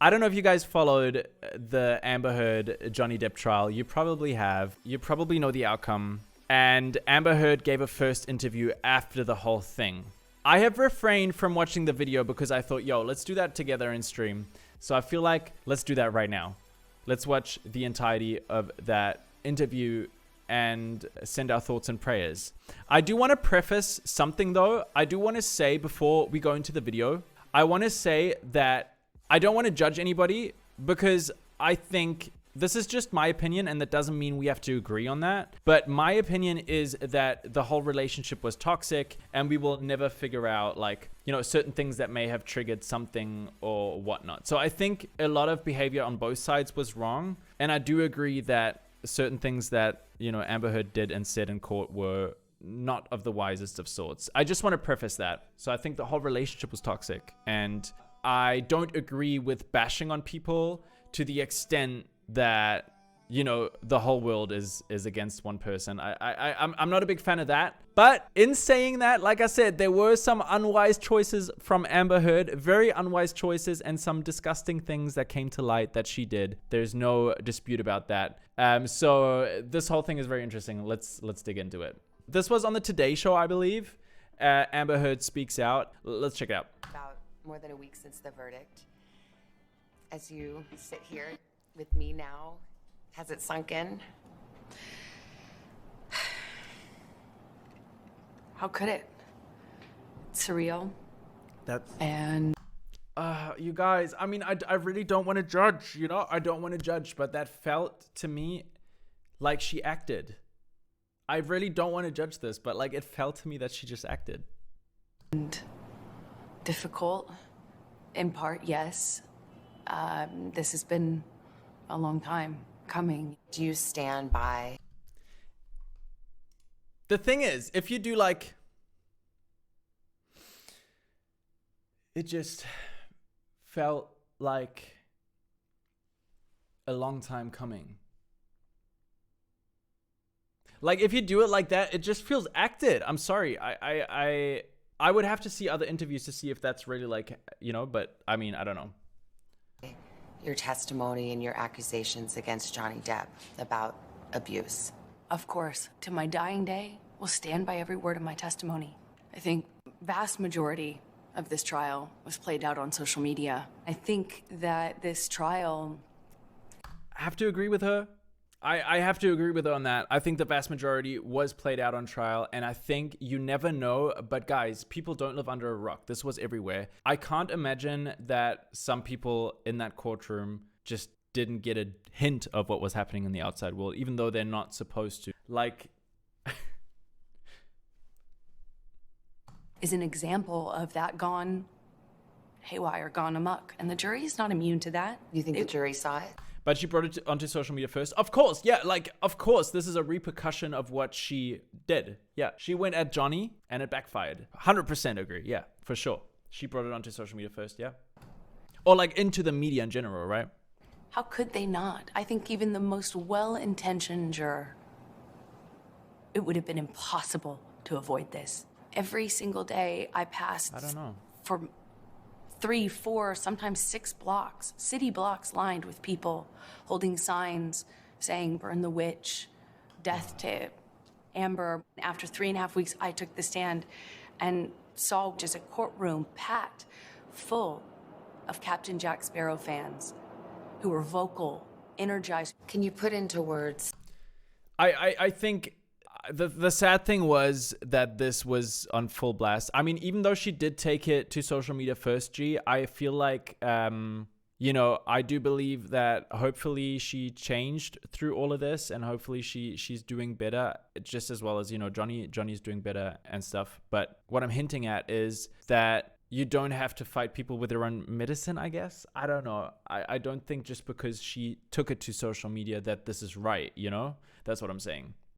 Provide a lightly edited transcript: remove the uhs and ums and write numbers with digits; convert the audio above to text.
I don't know if you guys followed the Amber Heard Johnny Depp trial. You probably have. You probably know the outcome. And Amber Heard gave a first interview after the whole thing. I have refrained from watching the video because I thought, yo, let's do that together in stream. So I feel like let's do that right now. Let's watch the entirety of that interview and send our thoughts and prayers. I do want to preface something though. I do want to say before we go into the video, I want to say that I don't want to judge anybody because I think this is just my opinion and that doesn't mean we have to agree on that. But my opinion is that the whole relationship was toxic and we will never figure out like, you know, certain things that may have triggered something or whatnot. So I think a lot of behavior on both sides was wrong. And I do agree that certain things that, you know, Amber Heard did and said in court were not of the wisest of sorts. I just want to preface that. So I think the whole relationship was toxic and I don't agree with bashing on people to the extent that, you know, the whole world is against one person. I'm not a big fan of that. But in saying that, like I said, there were some unwise choices from Amber Heard, very unwise choices and some disgusting things that came to light that she did. There's no dispute about that. So this whole thing is very interesting. Let's dig into it. This was on the Today Show, I believe. Amber Heard speaks out. Let's check it out. About more than a week since the verdict. As you sit here with me now, has it sunk in? How could it? It's surreal. That's... And... you guys, I mean, I really don't want to judge, you know? I don't want to judge, but that felt to me like she acted. I really don't want to judge this, but like it felt to me that she just acted. And difficult, in part, yes. This has been a long time coming. Do you stand by? The thing is, if you do like, it just felt like a long time coming. Like if you do it like that, it just feels acted. I'm sorry. I would have to see other interviews to see if that's really like, you know, but I mean, I don't know. Your testimony and your accusations against Johnny Depp about abuse. Of course, to my dying day, will stand by every word of my testimony. I think vast majority of this trial was played out on social media. I think that this trial... I have to agree with her. I have to agree with her on that. I think the vast majority was played out on trial, and I think you never know, but guys, people don't live under a rock. This was everywhere. I can't imagine that some people in that courtroom just didn't get a hint of what was happening in the outside world, even though they're not supposed to. Like... is an example of that gone haywire, gone amok. And the jury is not immune to that. You think the jury saw it? But she brought it onto social media first. Of course, yeah, like, of course, this is a repercussion of what she did. Yeah, she went at Johnny and it backfired. 100% agree, yeah, for sure. She brought it onto social media first, yeah. Or like into the media in general, right? How could they not? I think even the most well-intentioned juror, it would have been impossible to avoid this. Every single day I passed, I don't know, for 3, 4, sometimes 6 blocks, city blocks lined with people holding signs saying, burn the witch, death to Amber. After 3.5 weeks, I took the stand and saw just a courtroom packed full of Captain Jack Sparrow fans who were vocal, energized. Can you put into words? I think the sad thing was that this was on full blast. I mean, even though she did take it to social media first, G, I feel like, you know, I do believe that hopefully she changed through all of this and hopefully she's doing better just as well as, you know, Johnny's doing better and stuff. But what I'm hinting at is that you don't have to fight people with their own medicine, I guess. I don't know. I don't think just because she took it to social media that this is right, you know? That's what I'm saying.